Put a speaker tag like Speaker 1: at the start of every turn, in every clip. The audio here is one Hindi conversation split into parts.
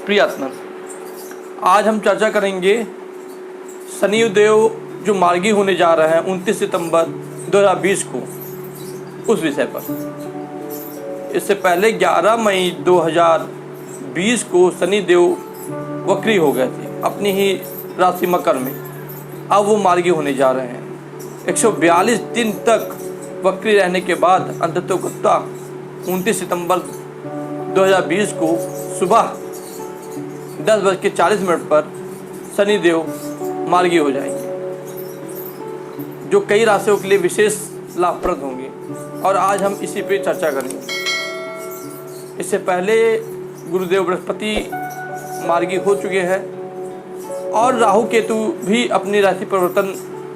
Speaker 1: प्रियात्मन, आज हम चर्चा करेंगे शनिदेव जो मार्गी होने जा रहे हैं 29 सितंबर 2020 को, उस विषय पर। इससे पहले 11 मई 2020 को शनिदेव वक्री हो गए थे अपनी ही राशि मकर में। अब वो मार्गी होने जा रहे हैं। 142 दिन तक वक्री रहने के बाद अंततः 29 सितंबर 2020 को सुबह 10:40 पर शनिदेव मार्गी हो जाएंगे, जो कई राशियों के लिए विशेष लाभप्रद होंगे, और आज हम इसी पे चर्चा करेंगे। इससे पहले गुरुदेव बृहस्पति मार्गी हो चुके हैं और राहु केतु भी अपनी राशि परिवर्तन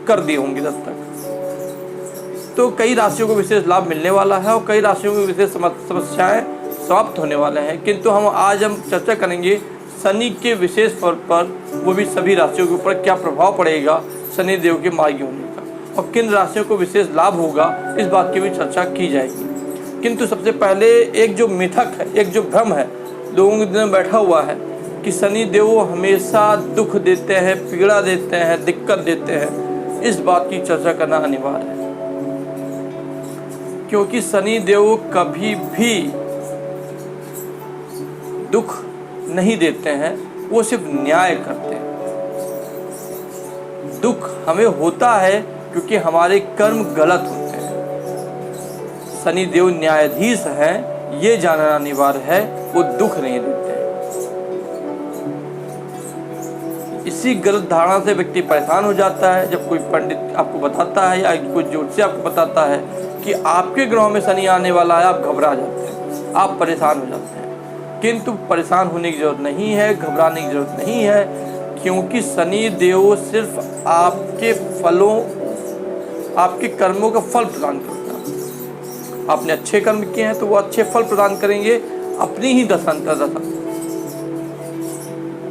Speaker 1: कर दिए होंगे तब तक। तो कई राशियों को विशेष लाभ मिलने वाला है और कई राशियों की विशेष समस्याएं समाप्त होने वाले हैं। किंतु आज हम चर्चा करेंगे शनि के विशेष फल पर, वो भी सभी राशियों के ऊपर क्या प्रभाव पड़ेगा शनिदेव के मार्गी होने का, और किन राशियों को विशेष लाभ होगा, इस बात की भी चर्चा की जाएगी। किंतु सबसे पहले एक जो मिथक है, एक जो भ्रम है लोगों के दिल में बैठा हुआ है कि शनिदेव हमेशा दुख देते हैं, पीड़ा देते हैं, दिक्कत देते हैं, इस बात की चर्चा करना अनिवार्य है। क्योंकि शनिदेव कभी भी दुख नहीं देते हैं, वो सिर्फ न्याय करते हैं। दुख हमें होता है क्योंकि हमारे कर्म गलत होते हैं। शनिदेव न्यायाधीश हैं, ये जानना अनिवार्य है, वो दुख नहीं देते हैं। इसी गलत धारणा से व्यक्ति परेशान हो जाता है जब कोई पंडित आपको बताता है या कोई ज्योतिषी आपको बताता है कि आपके ग्रहों में शनि आने वाला है, आप घबरा जाते हैं, आप परेशान हो जाते हैं। किंतु परेशान होने की जरूरत नहीं है, घबराने की जरूरत नहीं है, क्योंकि शनि देव सिर्फ आपके फलों, आपके कर्मों का फल प्रदान करता है। आपने अच्छे कर्म किए हैं तो वो अच्छे फल प्रदान करेंगे अपनी ही दशांतर।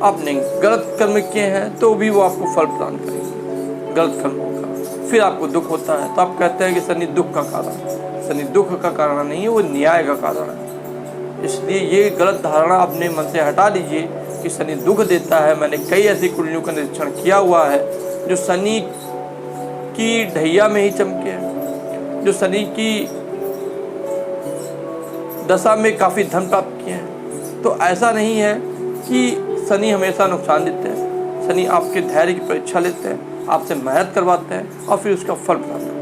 Speaker 1: आपने गलत कर्म किए हैं तो भी वो आपको फल प्रदान करेंगे गलत कर्मों का। फिर आपको दुख होता है तो आप कहते हैं कि शनि दुख का कारण है। शनि दुख का कारण नहीं है, वो न्याय का कारण है। इसलिए ये गलत धारणा अपने मन से हटा लीजिए कि शनि दुख देता है। मैंने कई ऐसी कुंडलियों का निरीक्षण किया हुआ है जो शनि की ढैया में ही चमके हैं, जो शनि की दशा में काफ़ी धन प्राप्त किए हैं। तो ऐसा नहीं है कि शनि हमेशा नुकसान देते हैं। शनि आपके धैर्य की परीक्षा लेते हैं, आपसे मेहनत करवाते हैं और फिर उसका फल प्राप्त करते हैं।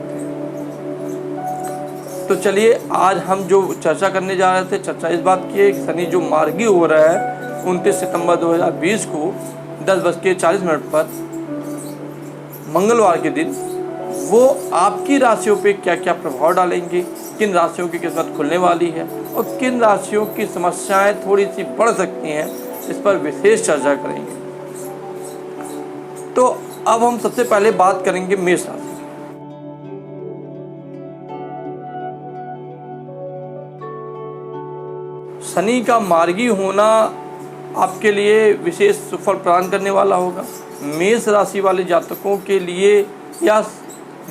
Speaker 1: तो चलिए आज हम जो चर्चा करने जा रहे थे, चर्चा इस बात की है कि शनि जो मार्गी हो रहा है 29 सितंबर 2020 को 10:40 पर मंगलवार के दिन, वो आपकी राशियों पे क्या क्या प्रभाव डालेंगे, किन राशियों की किस्मत खुलने वाली है और किन राशियों की समस्याएं थोड़ी सी बढ़ सकती हैं, इस पर विशेष चर्चा करेंगे। तो अब हम सबसे पहले बात करेंगे मेष राशि। शनि का मार्गी होना आपके लिए विशेष सुफल प्रदान करने वाला होगा। मेष राशि वाले जातकों के लिए यह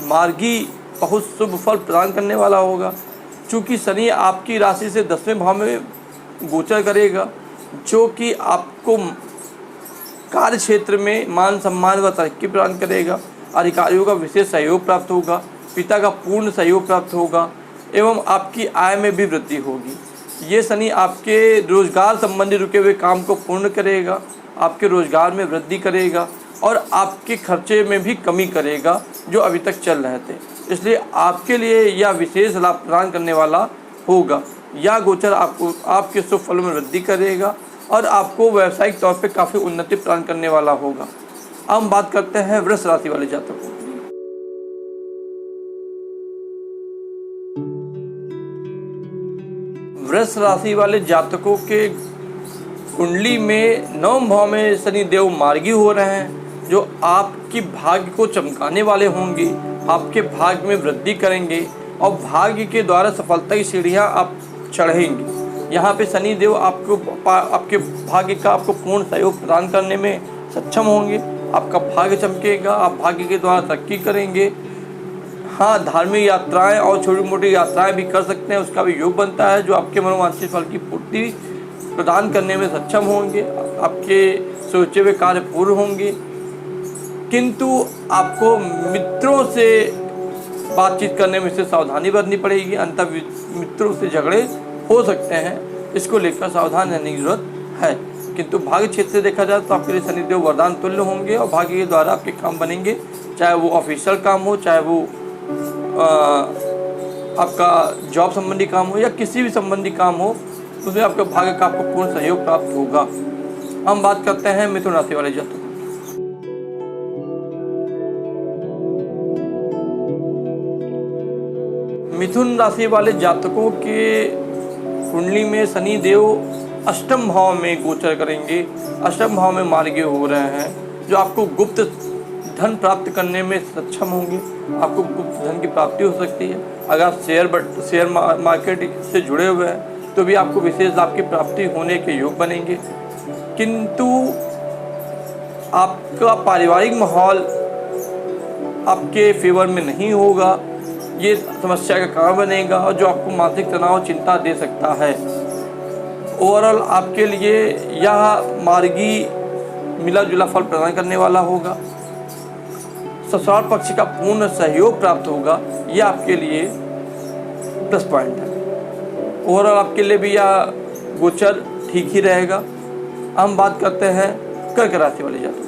Speaker 1: मार्गी बहुत शुभ फल प्रदान करने वाला होगा, क्योंकि शनि आपकी राशि से 10वें भाव में गोचर करेगा, जो कि आपको कार्य क्षेत्र में मान सम्मान व तरक्की प्रदान करेगा। अधिकारियों का विशेष सहयोग प्राप्त होगा, पिता का पूर्ण सहयोग प्राप्त होगा एवं आपकी आय में भी वृद्धि होगी। ये शनि आपके रोजगार संबंधी रुके हुए काम को पूर्ण करेगा, आपके रोजगार में वृद्धि करेगा और आपके खर्चे में भी कमी करेगा जो अभी तक चल रहे थे। इसलिए आपके लिए यह विशेष लाभ प्रदान करने वाला होगा। यह गोचर आपको आपके शुभ फलों में वृद्धि करेगा और आपको व्यावसायिक तौर पे काफ़ी उन्नति प्रदान करने वाला होगा। अब हम बात करते हैं वृष राशि वाले जातकों। वृष राशि वाले जातकों के कुंडली में 9वें भाव में शनि देव मार्गी हो रहे हैं, जो आपकी भाग्य को चमकाने वाले होंगे, आपके भाग्य में वृद्धि करेंगे और भाग्य के द्वारा सफलता की सीढ़ियां आप चढ़ेंगे। यहाँ पे शनि देव आपके भाग्य का आपको पूर्ण सहयोग प्रदान करने में सक्षम होंगे। आपका भाग्य चमकेगा, आप भाग्य के द्वारा तरक्की करेंगे। हाँ, धार्मिक यात्राएं और छोटी मोटी यात्राएं भी कर सकते हैं, उसका भी योग बनता है, जो आपके मनोवांछित फल की पूर्ति प्रदान करने में सक्षम होंगे। आपके सोचे हुए कार्य पूर्ण होंगे, किंतु आपको मित्रों से बातचीत करने में से सावधानी बरतनी पड़ेगी, अन्यथा मित्रों से झगड़े हो सकते हैं, इसको लेकर सावधान रहने की जरूरत है। किंतु भाग्य क्षेत्र से देखा जाए तो आपके लिए शनिदेव वरदान तुल्य होंगे और भाग्य के द्वारा आपके काम बनेंगे, चाहे वो ऑफिशियल काम हो, चाहे वो आपका जॉब संबंधी काम हो या किसी भी संबंधी काम हो, उसमें आपके भाग्य का आपको पूर्ण सहयोग प्राप्त होगा। हम बात करते हैं मिथुन राशि वाले जातकों। मिथुन राशि वाले जातकों के कुंडली में शनि देव अष्टम भाव में गोचर करेंगे, अष्टम भाव में मार्गीय हो रहे हैं, जो आपको गुप्त धन प्राप्त करने में सक्षम होंगे। आपको गुप्त धन की प्राप्ति हो सकती है। अगर आप शेयर मार्केट से जुड़े हुए हैं तो भी आपको विशेष लाभ की प्राप्ति होने के योग बनेंगे, किंतु आपका पारिवारिक माहौल आपके फेवर में नहीं होगा, ये समस्या का कारण बनेगा और जो आपको मानसिक तनाव चिंता दे सकता है। ओवरऑल आपके लिए यह मार्गी मिला जुला फल प्रदान करने वाला होगा। ससुराल पक्ष का पूर्ण सहयोग प्राप्त होगा, यह आपके लिए प्लस पॉइंट है। ओवरऑल आपके लिए भी यह गोचर ठीक ही रहेगा। हम बात करते हैं कर्क राशि वाले जातकों।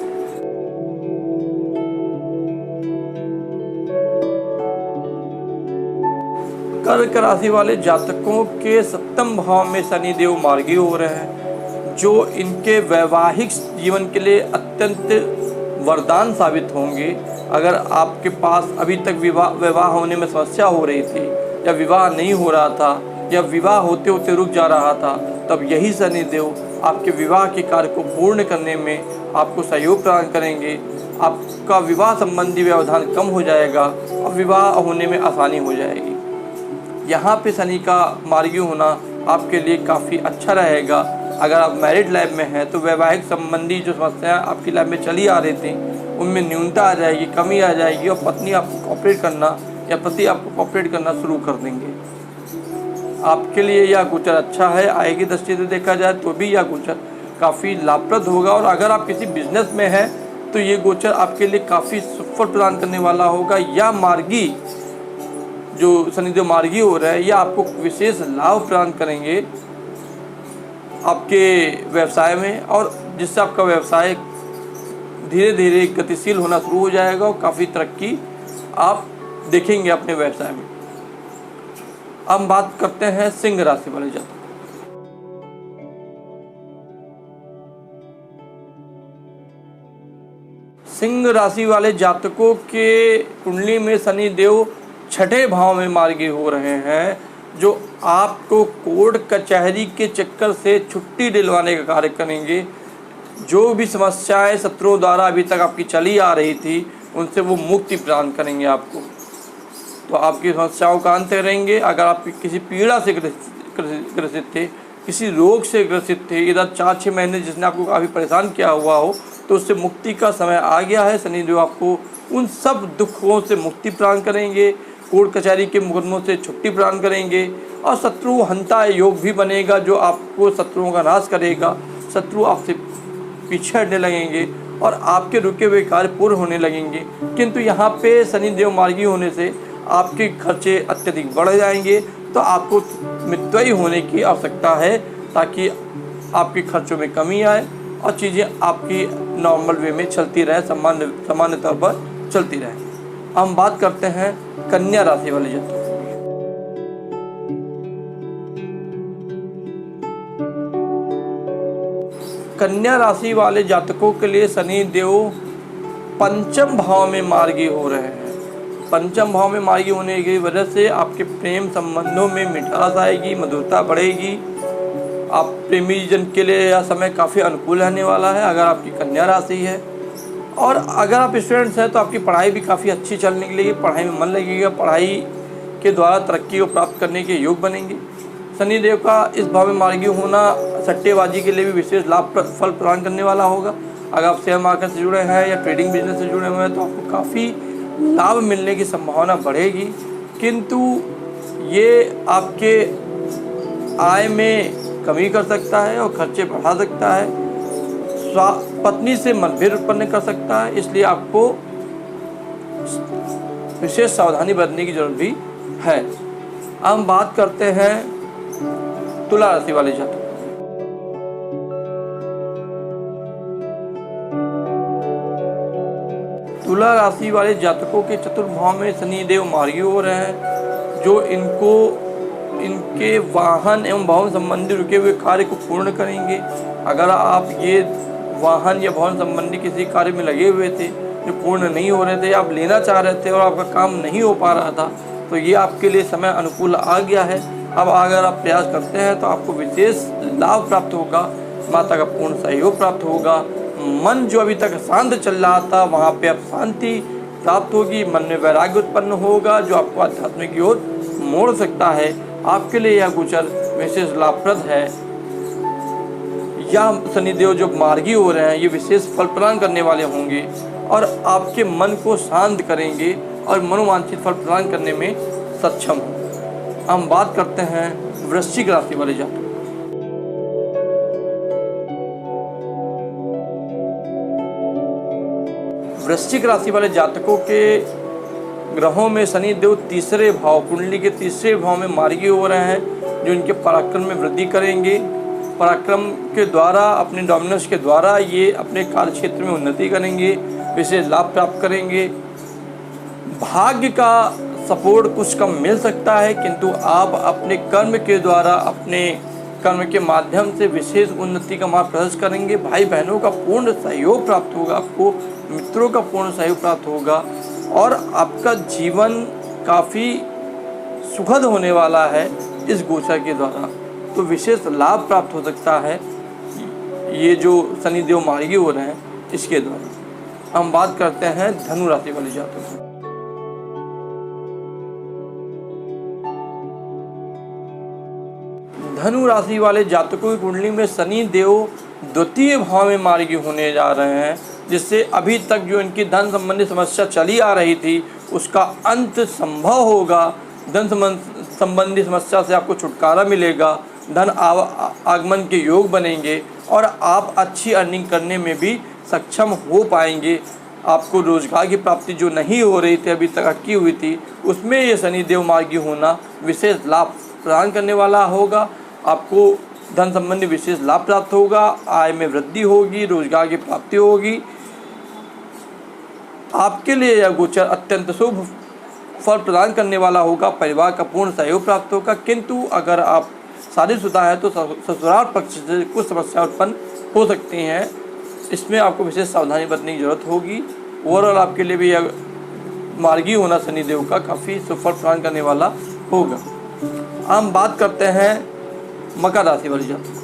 Speaker 1: कर्क राशि वाले जातकों के सप्तम भाव में शनि देव मार्गी हो रहे हैं, जो इनके वैवाहिक जीवन के लिए अत्यंत वरदान साबित होंगे। अगर आपके पास अभी तक विवाह होने में समस्या हो रही थी, या विवाह नहीं हो रहा था, या विवाह होते होते रुक जा रहा था, तब यही शनि देव आपके विवाह के कार्य को पूर्ण करने में आपको सहयोग प्रदान करेंगे। आपका विवाह संबंधी व्यवधान कम हो जाएगा और विवाह होने में आसानी हो जाएगी। यहाँ पे शनि का मार्गी होना आपके लिए काफ़ी अच्छा रहेगा। अगर आप मैरिड लाइफ में हैं तो वैवाहिक संबंधी जो समस्याएं आपकी लाइफ में चली आ रही थी, उनमें न्यूनता आ जाएगी, कमी आ जाएगी और पत्नी आपको कॉपरेट करना या पति आपको कॉपरेट करना शुरू कर देंगे। आपके लिए यह गोचर अच्छा है। आय की दृष्टि से देखा जाए तो भी यह गोचर काफ़ी लाभप्रद होगा, और अगर आप किसी बिजनेस में हैं तो ये गोचर आपके लिए काफ़ी सुफल प्रदान करने वाला होगा। यह मार्गी जो शनिदेव मार्गी हो रहा है, यह आपको विशेष लाभ प्रदान करेंगे आपके व्यवसाय में, और जिससे आपका व्यवसाय धीरे धीरे गतिशील होना शुरू हो जाएगा और काफ़ी तरक्की आप देखेंगे अपने व्यवसाय में। अब बात करते हैं सिंह राशि वाले जातकों। सिंह राशि वाले जातकों के कुंडली में शनि देव छठे भाव में मार्गी हो रहे हैं, जो आपको कोर्ट कचहरी के चक्कर से छुट्टी दिलवाने का कार्य करेंगे। जो भी समस्याएं शत्रुओं द्वारा अभी तक आपकी चली आ रही थी, उनसे वो मुक्ति प्रदान करेंगे आपको, तो आपकी समस्याओं का अंत करेंगे। अगर आप किसी पीड़ा से ग्रसित थे, किसी रोग से ग्रसित थे, इधर 4-6 महीने जिसने आपको काफ़ी परेशान किया हुआ हो, तो उससे मुक्ति का समय आ गया है। शनिदेव आपको उन सब दुखों से मुक्ति प्रदान करेंगे, कोर्ट कचहरी के मुकदमों से छुट्टी प्रदान करेंगे, और शत्रु हंता योग भी बनेगा, जो आपको शत्रुओं का नाश करेगा। शत्रु आपसे पीछे हटने लगेंगे और आपके रुके हुए कार्य पूर्ण होने लगेंगे। किंतु यहाँ पे शनिदेव मार्गी होने से आपके खर्चे अत्यधिक बढ़ जाएंगे, तो आपको मितव्ययी होने की आवश्यकता है, ताकि आपके खर्चों में कमी आए और चीज़ें आपकी नॉर्मल वे में चलती रहे, सामान्य तौर पर चलती रहे। हम बात करते हैं कन्या राशि वाले जातकों। कन्या राशि वाले जातकों के लिए शनि देव पंचम भाव में मार्गी हो रहे हैं। पंचम भाव में मार्गी होने की वजह से आपके प्रेम संबंधों में मिठास आएगी, मधुरता बढ़ेगी। आप प्रेमी जन के लिए यह समय काफ़ी अनुकूल रहने वाला है, अगर आपकी कन्या राशि है। और अगर आप स्टूडेंट्स हैं तो आपकी पढ़ाई भी काफ़ी अच्छी चलने के लिए पढ़ाई में मन लगेगा, पढ़ाई के द्वारा तरक्की को प्राप्त करने के योग बनेंगे। शनिदेव का इस भाव में मार्गी होना सट्टेबाजी के लिए भी विशेष लाभ फल प्रदान करने वाला होगा। अगर आप शेयर मार्केट से जुड़े हैं या ट्रेडिंग बिजनेस से जुड़े हुए हैं तो आपको काफ़ी लाभ मिलने की संभावना बढ़ेगी, किंतु ये आपके आय में कमी कर सकता है और खर्चे बढ़ा सकता है। पत्नी से मतभेद उत्पन्न कर सकता है, इसलिए आपको विशेष सावधानी बरतने की जरूरत भी है। हम बात करते हैं तुला राशि वाले जातकों। तुला राशि वाले जातकों के चतुर्थ भाव में शनि देव मार्गी हो रहे हैं, जो इनके वाहन एवं भवन संबंधी रुके हुए कार्य को पूर्ण करेंगे। अगर आप ये वाहन या भवन संबंधी किसी कार्य में लगे हुए थे जो पूर्ण नहीं हो रहे थे, आप लेना चाह रहे थे और आपका काम नहीं हो पा रहा था, तो ये आपके लिए समय अनुकूल आ गया है। अब अगर आप प्रयास करते हैं तो आपको विशेष लाभ प्राप्त होगा, माता का पूर्ण सहयोग प्राप्त होगा। मन जो अभी तक शांत चल रहा था वहाँ पे अब शांति प्राप्त होगी, मन में वैराग्य उत्पन्न होगा जो आपको आध्यात्मिक की ओर मोड़ सकता है। आपके लिए यह गोचर विशेष लाभप्रद है। या शनिदेव जो मार्गी हो रहे हैं ये विशेष फल प्रदान करने वाले होंगे और आपके मन को शांत करेंगे और मनोवांछित फल प्रदान करने में सक्षम हो। हम बात करते हैं वृश्चिक राशि वाले जातकों। वृश्चिक राशि वाले जातकों के ग्रहों में शनि देव तीसरे भाव, कुंडली के तीसरे भाव में मार्गी हो रहे हैं, जो इनके पराक्रम में वृद्धि करेंगे। पराक्रम के द्वारा, अपने डोमिनेंस के द्वारा ये अपने कार्य क्षेत्र में उन्नति करेंगे, विशेष लाभ प्राप्त करेंगे। भाग्य का सपोर्ट कुछ कम मिल सकता है, किंतु आप अपने कर्म के द्वारा, अपने कर्म के माध्यम से विशेष उन्नति का मार्ग प्रशस्त करेंगे। भाई बहनों का पूर्ण सहयोग प्राप्त होगा, आपको मित्रों का पूर्ण सहयोग प्राप्त होगा और आपका जीवन काफ़ी सुखद होने वाला है इस गोचर के द्वारा। तो विशेष लाभ प्राप्त हो सकता है ये जो शनिदेव मार्गी हो रहे हैं इसके द्वारा। हम बात करते हैं धनु राशि वाले जातकों। धनु राशि वाले जातकों की कुंडली में शनि देव द्वितीय भाव में मार्गी होने जा रहे हैं, जिससे अभी तक जो इनकी धन संबंधी समस्या चली आ रही थी उसका अंत संभव होगा। धन संबंधी समस्या से आपको छुटकारा मिलेगा, धन आगमन के योग बनेंगे और आप अच्छी अर्निंग करने में भी सक्षम हो पाएंगे। आपको रोजगार की प्राप्ति जो नहीं हो रही थी, अभी तक अटकी हुई थी, उसमें ये शनिदेव मार्गी होना विशेष लाभ प्रदान करने वाला होगा। आपको धन संबंधी विशेष लाभ प्राप्त होगा, आय में वृद्धि होगी, रोजगार की प्राप्ति होगी। आपके लिए यह गोचर अत्यंत शुभ फल प्रदान करने वाला होगा। परिवार का पूर्ण सहयोग प्राप्त होगा, किंतु अगर आप शादीशुदा है तो ससुराल पक्ष से कुछ समस्या उत्पन्न हो सकती हैं। इसमें आपको विशेष सावधानी बरतने की जरूरत होगी। ओवरऑल आपके लिए भी यह मार्गी होना शनिदेव का काफ़ी सुफल प्रदान करने वाला होगा। हम बात करते हैं मकर राशि वाले जातकों।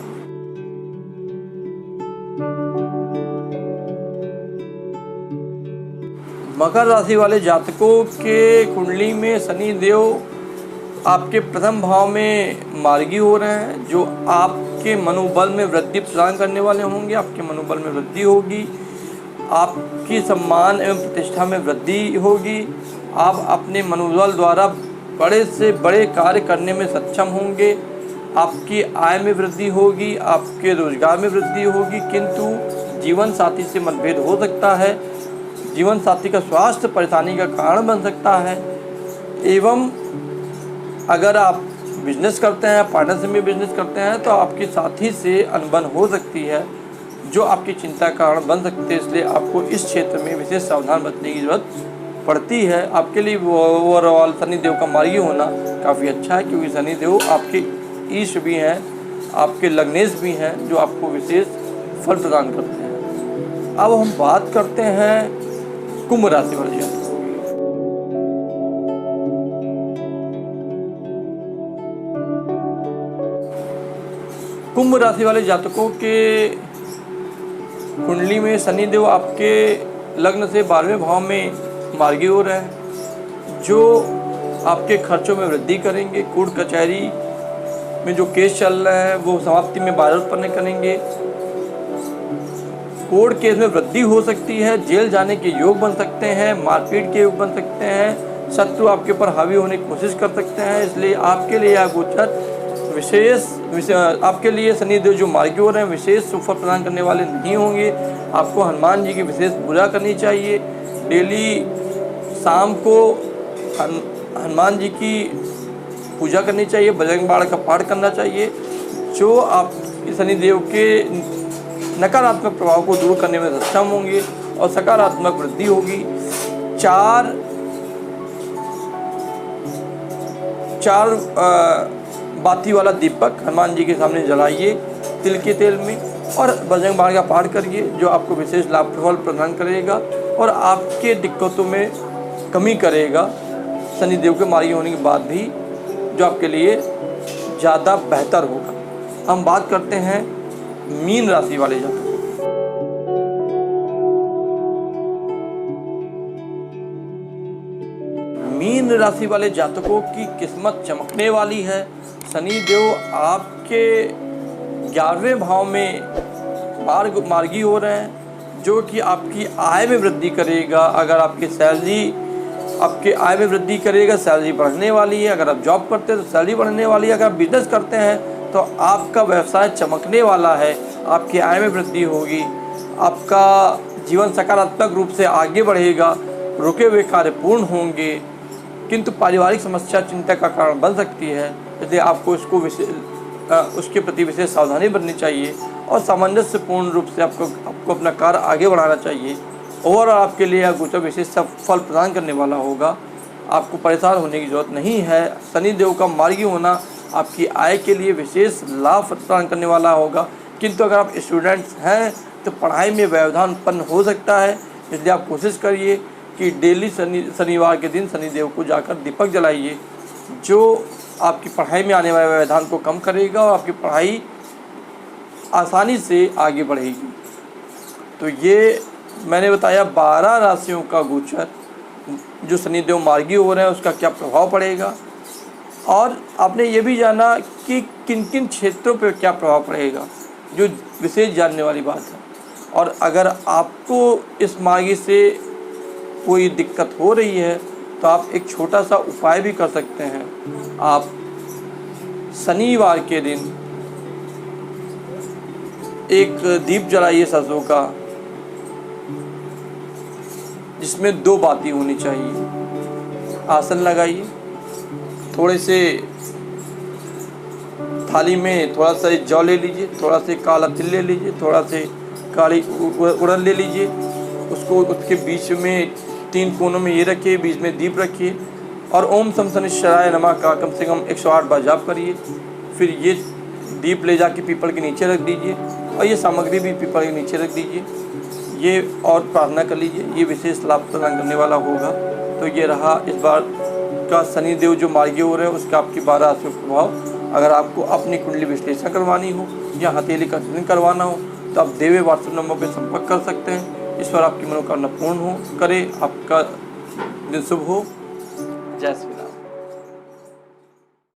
Speaker 1: मकर राशि वाले जातकों के कुंडली में शनि देव आपके प्रथम भाव में मार्गी हो रहे हैं, जो आपके मनोबल में वृद्धि प्रदान करने वाले होंगे। आपके मनोबल में वृद्धि होगी, आपकी सम्मान एवं प्रतिष्ठा में वृद्धि होगी। आप अपने मनोबल द्वारा बड़े से बड़े कार्य करने में सक्षम होंगे। आपकी आय में वृद्धि होगी, आपके रोजगार में वृद्धि होगी, किंतु जीवन साथी से मतभेद हो सकता है। जीवन साथी का स्वास्थ्य परेशानी का कारण बन सकता है। एवं अगर आप बिजनेस करते हैं, पार्टनरशिप में बिजनेस करते हैं, तो आपके साथी से अनबन हो सकती है जो आपकी चिंता का कारण बन सकते हैं। इसलिए आपको इस क्षेत्र में विशेष सावधान बरतने की जरूरत पड़ती है। आपके लिए ओवरऑल शनिदेव का मार्गी होना काफ़ी अच्छा है, क्योंकि शनिदेव आपके ईश भी हैं, आपके लग्नेश भी हैं, जो आपको विशेष फल प्रदान करते हैं। अब हम बात करते हैं कुंभ राशि वाले जातकों। कुंभ राशि वाले जातकों के कुंडली में शनिदेव आपके लग्न से 12वें भाव में मार्गी हो रहे हैं, जो आपके खर्चों में वृद्धि करेंगे। कोर्ट कचहरी में जो केस चल रहे हैं वो समाप्ति में बाधा उत्पन्न करेंगे। कोर्ट केस में वृद्धि हो सकती है, जेल जाने के योग बन सकते हैं, मारपीट के योग बन सकते हैं, शत्रु आपके ऊपर हावी होने की कोशिश कर सकते हैं। इसलिए आपके लिए यह गोचर आपके लिए शनिदेव जो मार्गी हो रहे हैं विशेष सुफल प्रदान करने वाले नहीं होंगे। आपको हनुमान जी की विशेष पूजा करनी चाहिए। डेली शाम को हनुमान जी की पूजा करनी चाहिए, बजरंग बाण का पाठ करना चाहिए, जो आप शनिदेव के नकारात्मक प्रभाव को दूर करने में सक्षम होंगे और सकारात्मक वृद्धि होगी। चार बाती वाला दीपक हनुमान जी के सामने जलाइए तिल के तेल में और बजरंग बाण का पाठ करिए, जो आपको विशेष लाभ फल प्रदान करेगा और आपके दिक्कतों में कमी करेगा। शनिदेव के मार्गी होने के बाद भी जो आपके लिए ज़्यादा बेहतर होगा। हम बात करते हैं मीन राशि वाले जातकों। मीन राशि वाले जातकों की किस्मत चमकने वाली है। शनिदेव आपके 11वें भाव में मार्गी हो रहे हैं, जो कि आपकी आय में वृद्धि करेगा। अगर आपके आय में वृद्धि करेगा, सैलरी बढ़ने वाली है। अगर आप जॉब करते हैं तो सैलरी बढ़ने वाली है। अगर आप बिजनेस करते हैं तो आपका व्यवसाय चमकने वाला है, आपकी आय में वृद्धि होगी, आपका जीवन सकारात्मक रूप से आगे बढ़ेगा, रुके हुए कार्य पूर्ण होंगे। किंतु पारिवारिक समस्या चिंता का कारण बन सकती है, इसलिए आपको उसके प्रति विशेष सावधानी बरतनी चाहिए और सामंजस्यपूर्ण रूप से आपको अपना कार्य आगे बढ़ाना चाहिए। और आपके लिए यह गोचर विशेष फल प्रदान करने वाला होगा। आपको परेशान होने की जरूरत नहीं है। शनिदेव का मार्गी होना आपकी आय के लिए विशेष लाभ प्रदान करने वाला होगा। किंतु अगर आप स्टूडेंट्स हैं तो पढ़ाई में व्यवधान उत्पन्न हो सकता है, इसलिए आप कोशिश करिए कि डेली शनिवार के दिन शनिदेव को जाकर दीपक जलाइए, जो आपकी पढ़ाई में आने वाले व्यवधान को कम करेगा और आपकी पढ़ाई आसानी से आगे बढ़ेगी। तो ये मैंने बताया 12 राशियों का गोचर जो शनिदेव मार्गी हो रहे हैं उसका क्या प्रभाव पड़ेगा, और आपने ये भी जाना कि किन किन क्षेत्रों पर क्या प्रभाव पड़ेगा, जो विशेष जानने वाली बात है। और अगर आपको इस मार्गी से कोई दिक्कत हो रही है तो आप एक छोटा सा उपाय भी कर सकते हैं। आप शनिवार के दिन एक दीप जलाइए सरसों का, जिसमें 2 बाती होनी चाहिए। आसन लगाइए, थोड़े से थाली में थोड़ा सा जौ ले लीजिए, थोड़ा से काला तिल ले लीजिए, थोड़ा से काली उड़द ले लीजिए। उसके बीच में 3 कोनों में ये रखिए, बीच में दीप रखिए और ओम सम शनिश्चराय नमः का कम से कम 108 बार जाप करिए। फिर ये दीप ले जाके पीपल के नीचे रख दीजिए और ये सामग्री भी पीपल के नीचे रख दीजिए। ये और प्रार्थना कर लीजिए, ये विशेष लाभ प्रदान करने वाला होगा। तो ये रहा इस बार का शनिदेव जो मार्गी हो रहे हैं उसका आपकी 12 राशियों का प्रभाव। अगर आपको अपनी कुंडली विश्लेषण करवानी हो या हथेली का चिन्ह करवाना हो तो आप देवे व्हाट्सएप नंबर पर संपर्क कर सकते हैं। ईश्वर आपकी मनोकामना पूर्ण हो करे, आपका दिन शुभ हो। जय श्री राम।